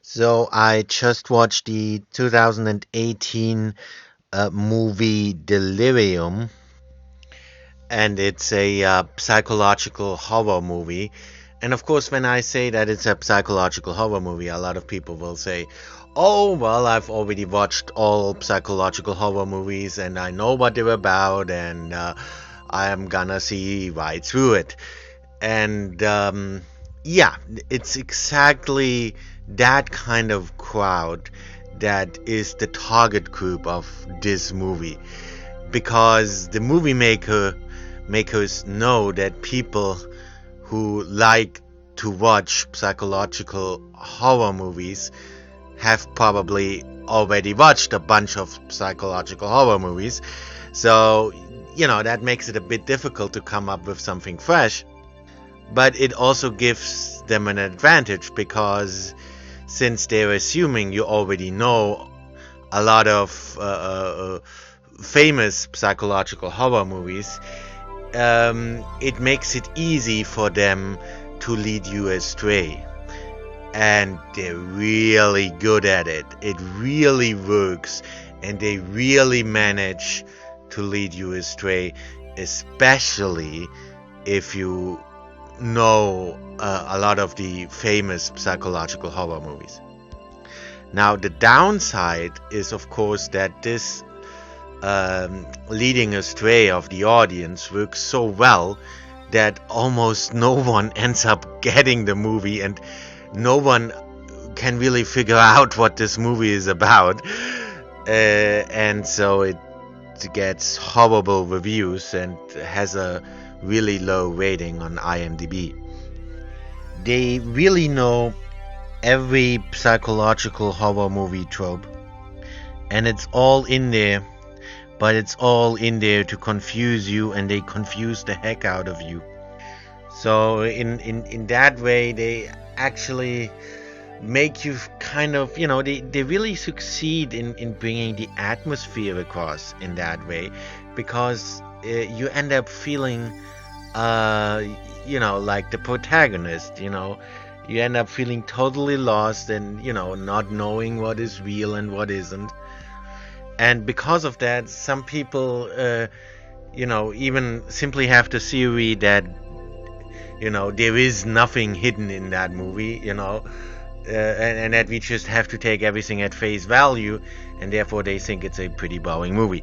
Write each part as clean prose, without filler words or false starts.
So I just watched the 2018 movie Delirium, and it's a psychological horror movie. And of course, when I say that it's a psychological horror movie, a lot of people will say, "Oh, well, I've already watched all psychological horror movies, and I know what they're about, and I am gonna see right through it." And yeah, it's exactly that kind of crowd that is the target group of this movie, because the movie makers know that people who like to watch psychological horror movies have probably already watched a bunch of psychological horror movies. So, that makes it a bit difficult to come up with something fresh, but it also gives them an advantage because since they're assuming you already know a lot of famous psychological horror movies, it makes it easy for them to lead you astray. And they're really good at it. It really works, and they really manage to lead you astray, especially if you know a lot of the famous psychological horror movies. Now, the downside is, of course, that this leading astray of the audience works so well that almost no one ends up getting the movie, and no one can really figure out what this movie is about. And so it gets horrible reviews and has a really low rating on IMDb. They really know every psychological horror movie trope, and it's all in there, but it's all in there to confuse you, and they confuse the heck out of you. So in that way, they actually make you kind of, they really succeed in bringing the atmosphere across in that way, because you end up feeling, like the protagonist, you end up feeling totally lost and, not knowing what is real and what isn't. And because of that, some people, even simply have the theory that, there is nothing hidden in that movie, and that we just have to take everything at face value, and therefore they think it's a pretty boring movie.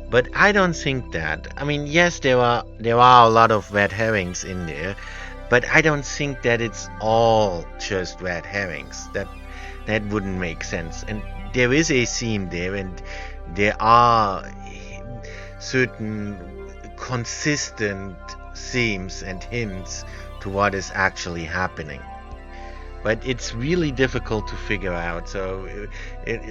But I don't think that. I mean, yes, there are a lot of red herrings in there, but I don't think that it's all just red herrings. That wouldn't make sense. And there is a theme there, and there are certain consistent themes and hints to what is actually happening. But it's really difficult to figure out. So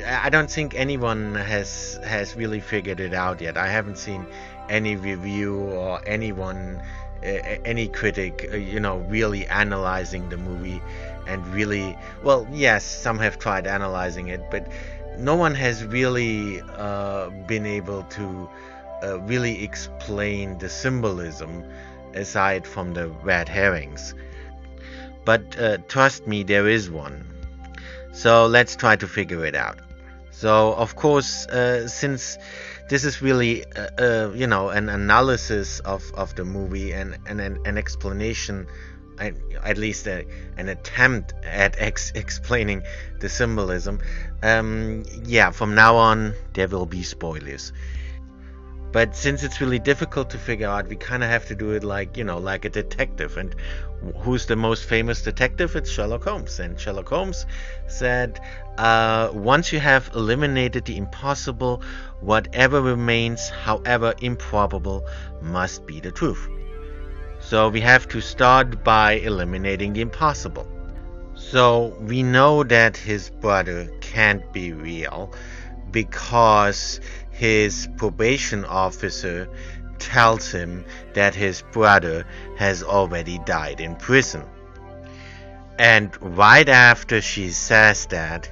I don't think anyone has really figured it out yet. I haven't seen any review or anyone, any critic, really analyzing the movie and really, well, yes, some have tried analyzing it, but no one has really been able to really explain the symbolism aside from the red herrings. But trust me, there is one. So let's try to figure it out. So, of course, since this is really, an analysis of the movie and an explanation, at least an attempt at explaining the symbolism, from now on, there will be spoilers. But since it's really difficult to figure out, we kind of have to do it like a detective. And who's the most famous detective? It's Sherlock Holmes. And Sherlock Holmes said, once you have eliminated the impossible, whatever remains, however improbable, must be the truth. So we have to start by eliminating the impossible. So we know that his brother can't be real because his probation officer tells him that his brother has already died in prison. And right after she says that,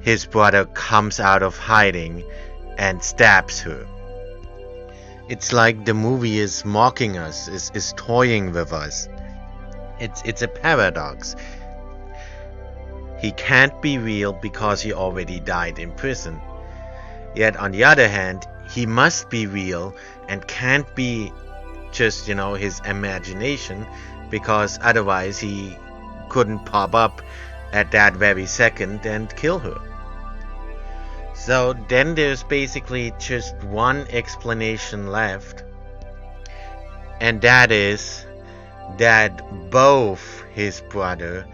his brother comes out of hiding and stabs her. It's like the movie is mocking us, is toying with us. It's a paradox. He can't be real because he already died in prison. Yet on the other hand, he must be real and can't be just, his imagination, because otherwise he couldn't pop up at that very second and kill her. So then there's basically just one explanation left, and that is that both his brother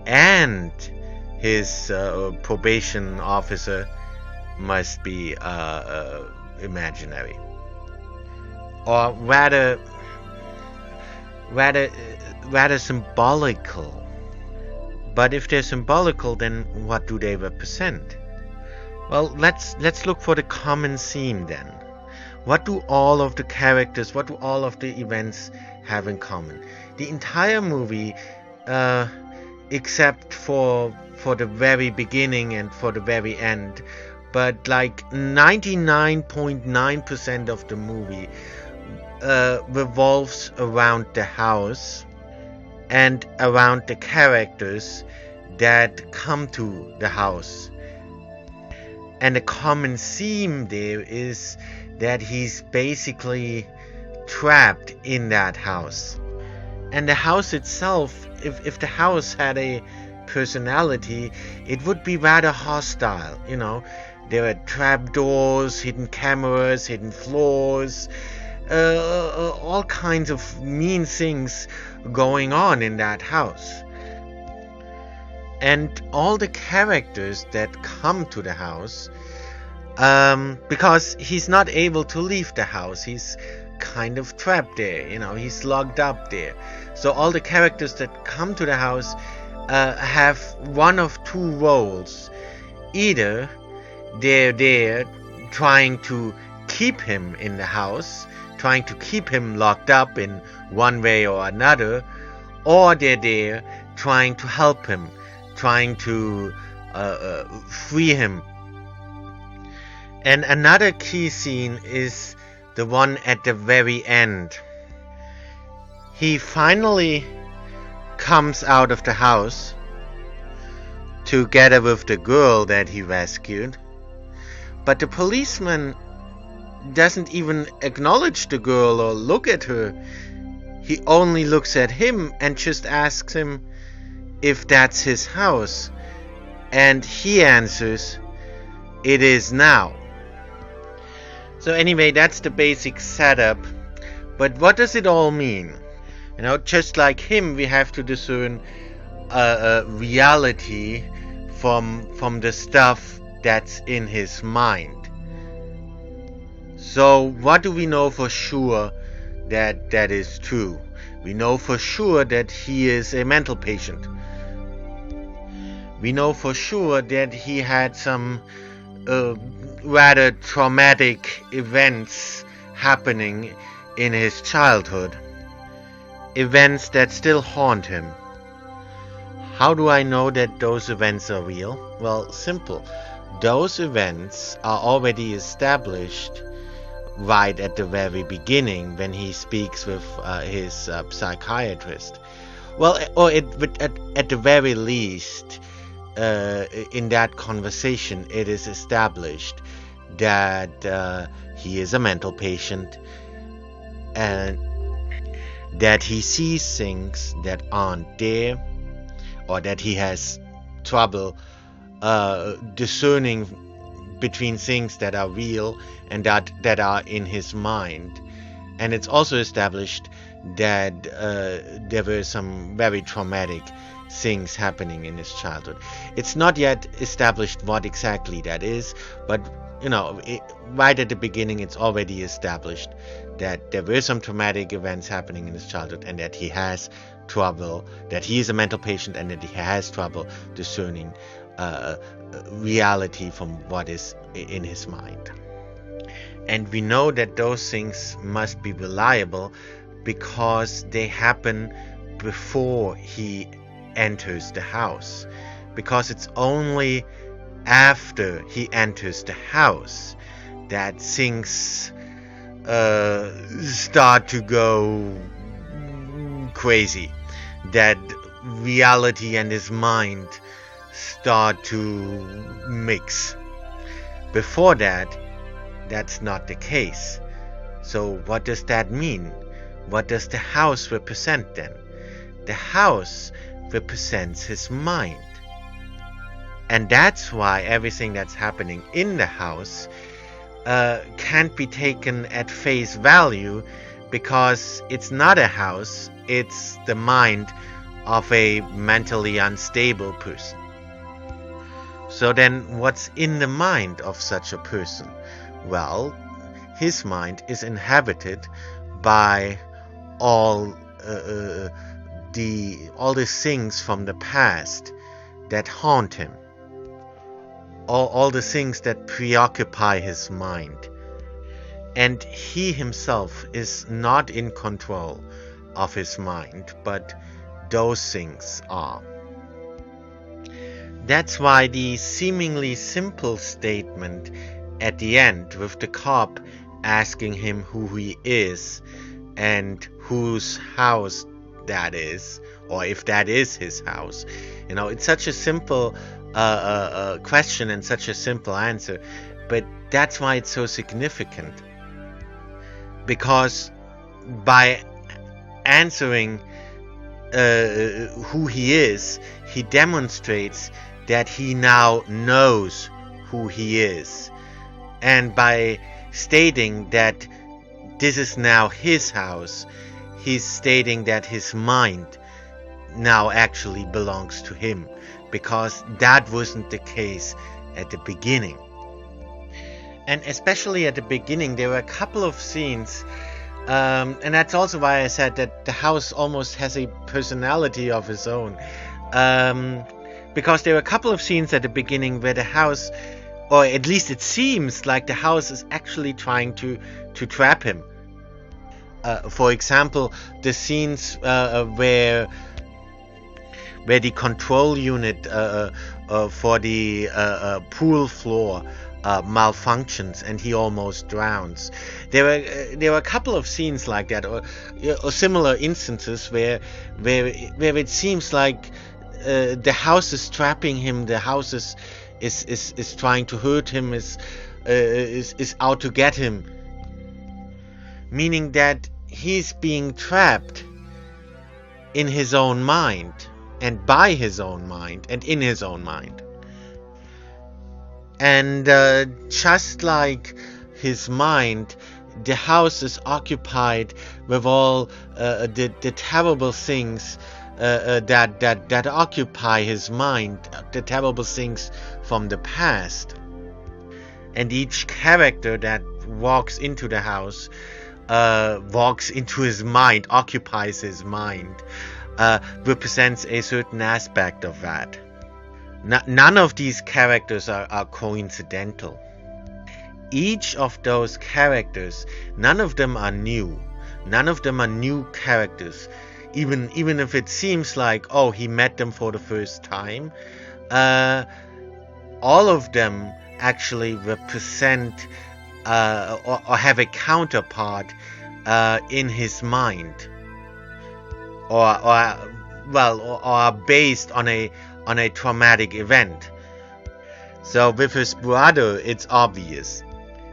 and his probation officer must be imaginary, or rather symbolical. But if they're symbolical, then what do they represent? Well, let's look for the common theme then. What do all of the characters, what do all of the events have in common? The entire movie, except for the very beginning and for the very end, but like 99.9% of the movie revolves around the house and around the characters that come to the house. And the common theme there is that he's basically trapped in that house. And the house itself, if the house had a personality, it would be rather hostile. There are trapdoors, hidden cameras, hidden floors, all kinds of mean things going on in that house. And all the characters that come to the house, because he's not able to leave the house, he's kind of trapped there, he's locked up there. So all the characters that come to the house have one of two roles. Either they're there trying to keep him in the house, trying to keep him locked up in one way or another, or they're there trying to help him, trying to free him. And another key scene is the one at the very end. He finally comes out of the house together with the girl that he rescued, but the policeman doesn't even acknowledge the girl or look at her. He only looks at him and just asks him if that's his house, and he answers, "It is now." So anyway, that's the basic setup. But what does it all mean? Just like him, we have to discern reality from the stuff that's in his mind. So what do we know for sure that is true? We know for sure that he is a mental patient. We know for sure that he had some rather traumatic events happening in his childhood. Events that still haunt him. How do I know that those events are real? Well, simple. Those events are already established right at the very beginning when he speaks with his psychiatrist. Well, or at the very least, in that conversation, it is established that he is a mental patient and that he sees things that aren't there, or that he has trouble discerning between things that are real and that are in his mind. And it's also established that there were some very traumatic things happening in his childhood. It's not yet established what exactly that is, but right at the beginning it's already established that there were some traumatic events happening in his childhood, and that he has trouble, that he is a mental patient, and that he has trouble discerning reality from what is in his mind. And we know that those things must be reliable because they happen before he enters the house, because it's only after he enters the house that things start to go crazy, that reality and his mind start to mix. Before that, that's not the case. So what does that mean? What does the house represent then? The house represents his mind. And that's why everything that's happening in the house can't be taken at face value, because it's not a house, it's the mind of a mentally unstable person. So then what's in the mind of such a person? Well, his mind is inhabited by all the things from the past that haunt him. All the things that preoccupy his mind. And he himself is not in control of his mind, but those things are. That's why the seemingly simple statement at the end, with the cop asking him who he is and whose house that is, or if that is his house, it's such a simple question and such a simple answer, but that's why it's so significant. Because by answering who he is, he demonstrates that he now knows who he is. And by stating that this is now his house, he's stating that his mind now actually belongs to him, because that wasn't the case at the beginning. And especially at the beginning, there were a couple of scenes, and that's also why I said that the house almost has a personality of its own, because there were a couple of scenes at the beginning where the house, or at least it seems like the house, is actually trying to trap him. For example, the scenes where the control unit for the pool floor malfunctions and he almost drowns. There were a couple of scenes like that, or similar instances where it seems like the house is trapping him. The house is trying to hurt him. Is out to get him. Meaning that he's being trapped in his own mind, and by his own mind, and in his own mind. And just like his mind, the house is occupied with all the terrible things that occupy his mind, the terrible things from the past. And each character that walks into the house walks into his mind, occupies his mind, represents a certain aspect of that. None of these characters are coincidental. Each of those characters, none of them are new. None of them are new characters. Even if it seems like, oh, he met them for the first time, all of them actually represent or have a counterpart in his mind, or are based on a traumatic event. So with his brother, it's obvious.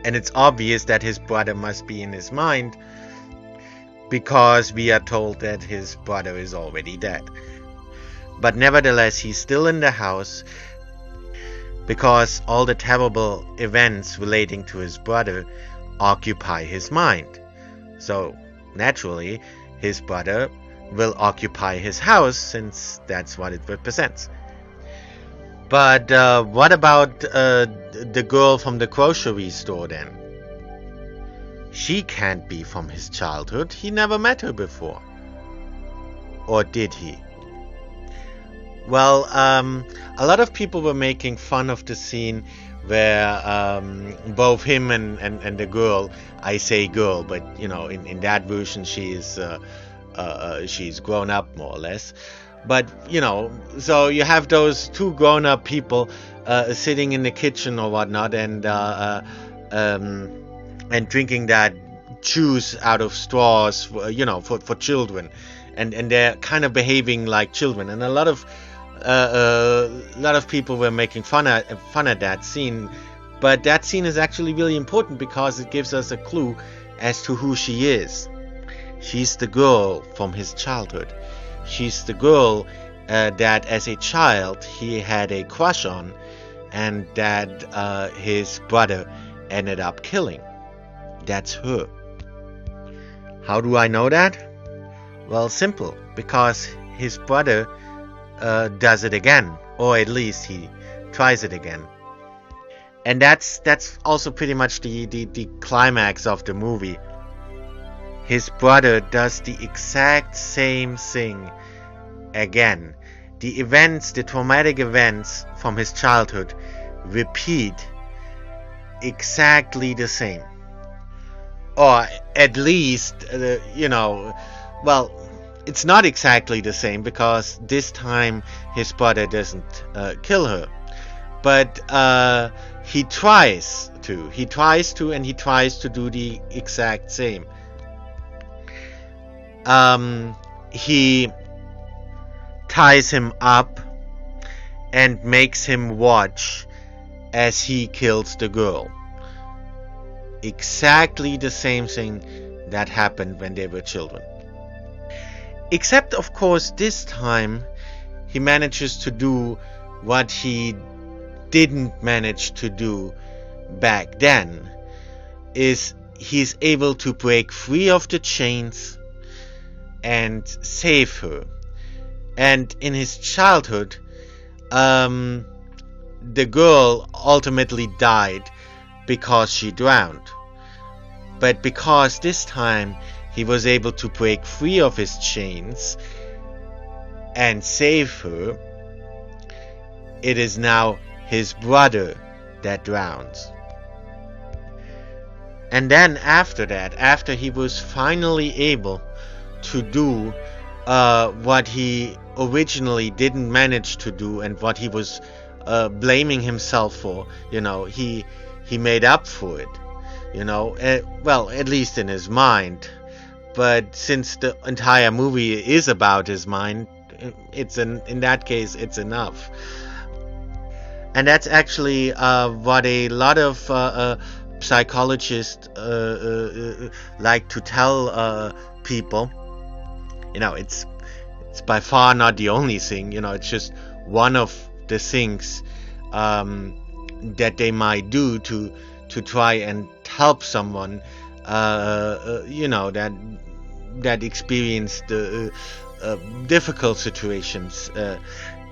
And it's obvious that his brother must be in his mind, because we are told that his brother is already dead. But nevertheless, he's still in the house, because all the terrible events relating to his brother occupy his mind. So naturally, his brother will occupy his house, since that's what it represents. But what about the girl from the grocery store then? She can't be from his childhood. He never met her before. Or did he? Well, a lot of people were making fun of the scene where both him and the girl, I say girl, but in that version she's grown up more or less. But so you have those two grown-up people sitting in the kitchen or whatnot, and drinking that juice out of straws, for children, and they're kind of behaving like children. And a lot of A lot of people were making fun of that scene, but that scene is actually really important because it gives us a clue as to who she is. She's the girl from his childhood. She's the girl that as a child he had a crush on, and that his brother ended up killing. That's her. How do I know that? Well, simple, because his brother does it again, or at least he tries it again. And that's also pretty much the climax of the movie. His brother does the exact same thing again. The traumatic events from his childhood repeat exactly the same. Or at least, well, it's not exactly the same because this time his brother doesn't kill her. But he tries to, and he tries to do the exact same. He ties him up and makes him watch as he kills the girl. Exactly the same thing that happened when they were children. Except, of course, this time he manages to do what he didn't manage to do back then. Is he's able to break free of the chains and save her. And in his childhood, the girl ultimately died because she drowned. But because this time he was able to break free of his chains and save her, it is now his brother that drowns. And then after that, after he was finally able to do what he originally didn't manage to do and what he was blaming himself for, he made up for it, well, at least in his mind. But since the entire movie is about his mind, in that case it's enough. And that's actually what a lot of psychologists like to tell people. It's by far not the only thing. It's just one of the things that they might do to try and help someone that experienced difficult situations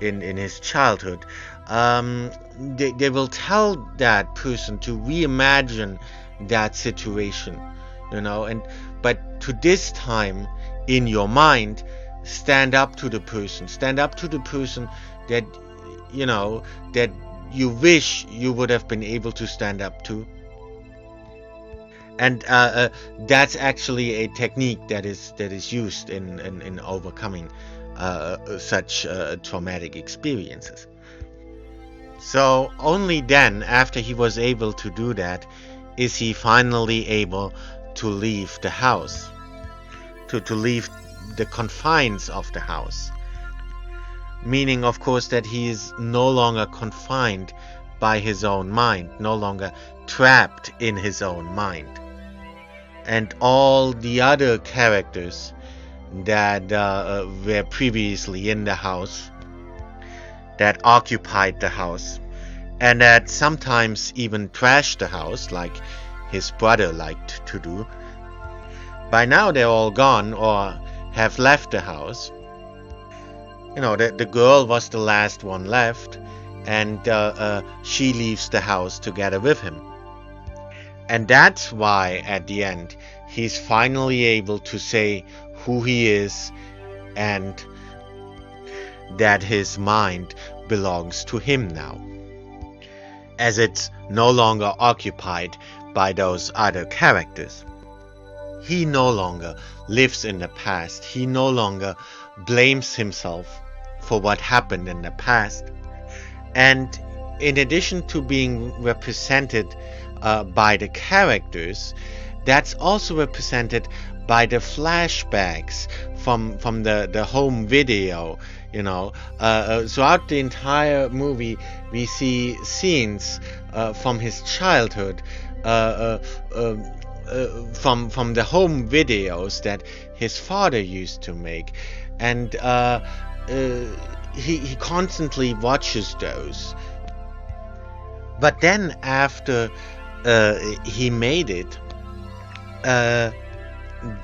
in his childhood. They will tell that person to reimagine that situation, but to this time in your mind, stand up to the person that that you wish you would have been able to stand up to. And that's actually a technique that is used in overcoming such traumatic experiences. So only then, after he was able to do that, is he finally able to leave the house, to leave the confines of the house. Meaning, of course, that he is no longer confined by his own mind, no longer trapped in his own mind. And all the other characters that were previously in the house, that occupied the house, and that sometimes even trashed the house, like his brother liked to do, by now they're all gone or have left the house. The girl was the last one left, and she leaves the house together with him. And that's why at the end he's finally able to say who he is and that his mind belongs to him now, as it's no longer occupied by those other characters. He no longer lives in the past. He no longer blames himself for what happened in the past. And in addition to being represented by the characters, that's also represented by the flashbacks from the home video. Throughout the entire movie, we see scenes from his childhood, uh, uh, um, from the home videos that his father used to make, and he constantly watches those. But then after he made it, uh,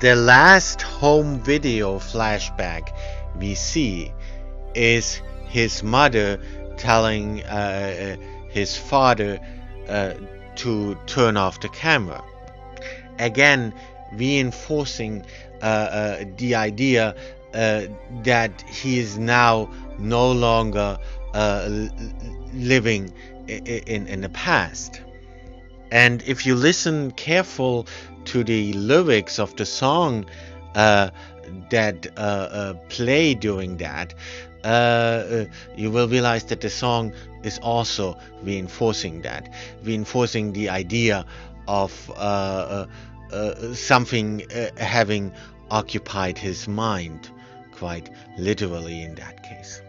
the last home video flashback we see is his mother telling his father to turn off the camera. Again, reinforcing the idea that he is now no longer living in the past. And if you listen careful to the lyrics of the song that play during that, you will realize that the song is also reinforcing the idea of something having occupied his mind, quite literally in that case.